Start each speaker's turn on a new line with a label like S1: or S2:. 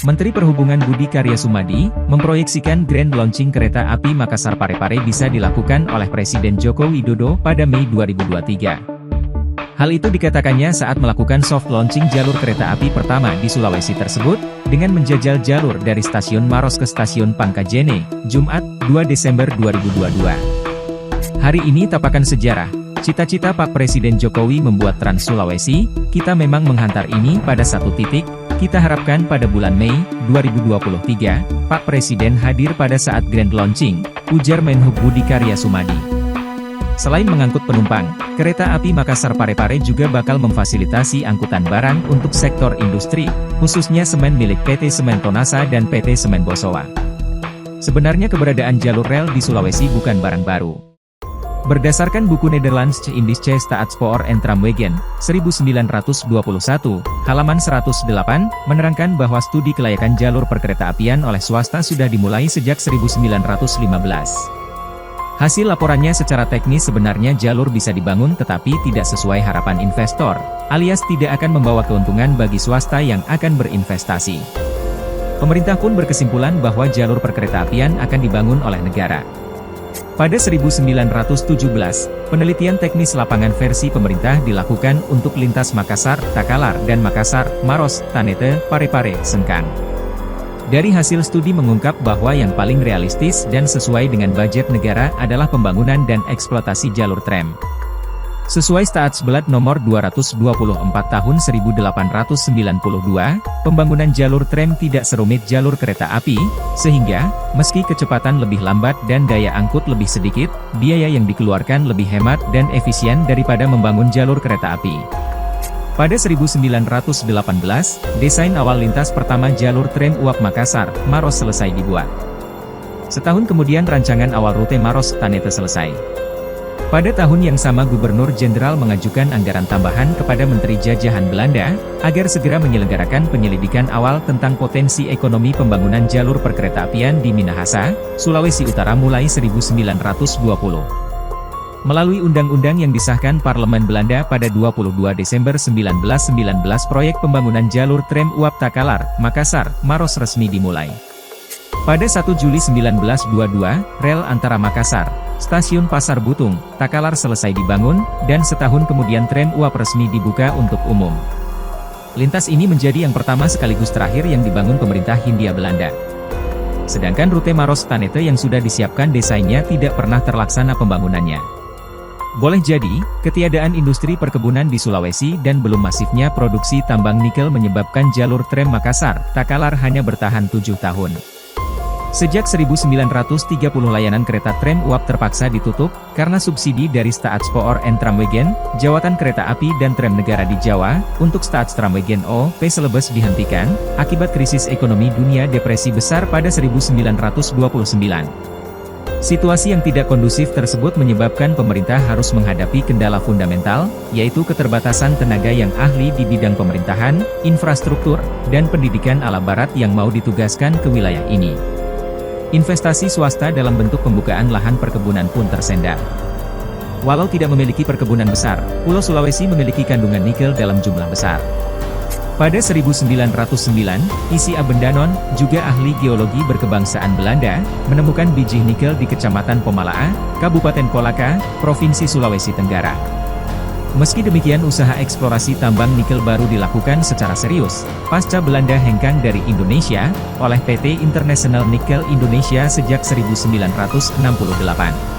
S1: Menteri Perhubungan Budi Karya Sumadi, memproyeksikan grand launching kereta api Makassar Parepare bisa dilakukan oleh Presiden Joko Widodo pada Mei 2023. Hal itu dikatakannya saat melakukan soft launching jalur kereta api pertama di Sulawesi tersebut, dengan menjajal jalur dari Stasiun Maros ke Stasiun Pangkajene, Jumat, 2 Desember 2022. Hari ini tapakan sejarah. Cita-cita Pak Presiden Jokowi membuat Trans Sulawesi, kita memang menghantar ini pada satu titik. Kita harapkan pada bulan Mei 2023, Pak Presiden hadir pada saat grand launching, ujar Menhub Budi Karya Sumadi. Selain mengangkut penumpang, kereta api Makassar Parepare juga bakal memfasilitasi angkutan barang untuk sektor industri, khususnya semen milik PT Semen Tonasa dan PT Semen Bosowa. Sebenarnya keberadaan jalur rel di Sulawesi bukan barang baru. Berdasarkan buku Nederlands Indische Staatspoor en Tramwegen, 1921, halaman 108, menerangkan bahwa studi kelayakan jalur perkeretaapian oleh swasta sudah dimulai sejak 1915. Hasil laporannya secara teknis sebenarnya jalur bisa dibangun tetapi tidak sesuai harapan investor, alias tidak akan membawa keuntungan bagi swasta yang akan berinvestasi. Pemerintah pun berkesimpulan bahwa jalur perkeretaapian akan dibangun oleh negara. Pada 1917, penelitian teknis lapangan versi pemerintah dilakukan untuk lintas Makassar, Takalar dan Makassar, Maros, Tanete, Parepare, Sengkang. Dari hasil studi mengungkap bahwa yang paling realistis dan sesuai dengan budget negara adalah pembangunan dan eksploitasi jalur tram. Sesuai Staatsblad nomor 224 tahun 1892, pembangunan jalur tram tidak serumit jalur kereta api, sehingga, meski kecepatan lebih lambat dan daya angkut lebih sedikit, biaya yang dikeluarkan lebih hemat dan efisien daripada membangun jalur kereta api. Pada 1918, desain awal lintas pertama jalur tram uap Makassar, Maros selesai dibuat. Setahun kemudian rancangan awal rute Maros-Tanete selesai. Pada tahun yang sama Gubernur Jenderal mengajukan anggaran tambahan kepada Menteri Jajahan Belanda, agar segera menyelenggarakan penyelidikan awal tentang potensi ekonomi pembangunan jalur perkeretaapian di Minahasa, Sulawesi Utara mulai 1920. Melalui undang-undang yang disahkan Parlemen Belanda pada 22 Desember 1919 proyek pembangunan jalur tram uap Takalar, Makassar, Maros resmi dimulai. Pada 1 Juli 1922, rel antara Makassar, Stasiun Pasar Butung, Takalar selesai dibangun, dan setahun kemudian tram uap resmi dibuka untuk umum. Lintas ini menjadi yang pertama sekaligus terakhir yang dibangun pemerintah Hindia Belanda. Sedangkan rute Maros-Tanete yang sudah disiapkan desainnya tidak pernah terlaksana pembangunannya. Boleh jadi, ketiadaan industri perkebunan di Sulawesi dan belum masifnya produksi tambang nikel menyebabkan jalur tram Makassar, Takalar hanya bertahan 7 tahun. Sejak 1930 layanan kereta tram uap terpaksa ditutup, karena subsidi dari Staatspoor en Tramwegen, Jawatan Kereta Api dan Tram Negara di Jawa, untuk Staatstramwegen O.P. Selebes dihentikan, akibat krisis ekonomi dunia depresi besar pada 1929. Situasi yang tidak kondusif tersebut menyebabkan pemerintah harus menghadapi kendala fundamental, yaitu keterbatasan tenaga yang ahli di bidang pemerintahan, infrastruktur, dan pendidikan ala barat yang mau ditugaskan ke wilayah ini. Investasi swasta dalam bentuk pembukaan lahan perkebunan pun tersendat. Walau tidak memiliki perkebunan besar, Pulau Sulawesi memiliki kandungan nikel dalam jumlah besar. Pada 1909, Isi Abendanon, juga ahli geologi berkebangsaan Belanda, menemukan biji nikel di Kecamatan Pomalaa, Kabupaten Kolaka, Provinsi Sulawesi Tenggara. Meski demikian usaha eksplorasi tambang nikel baru dilakukan secara serius, pasca Belanda hengkang dari Indonesia, oleh PT International Nickel Indonesia sejak 1968.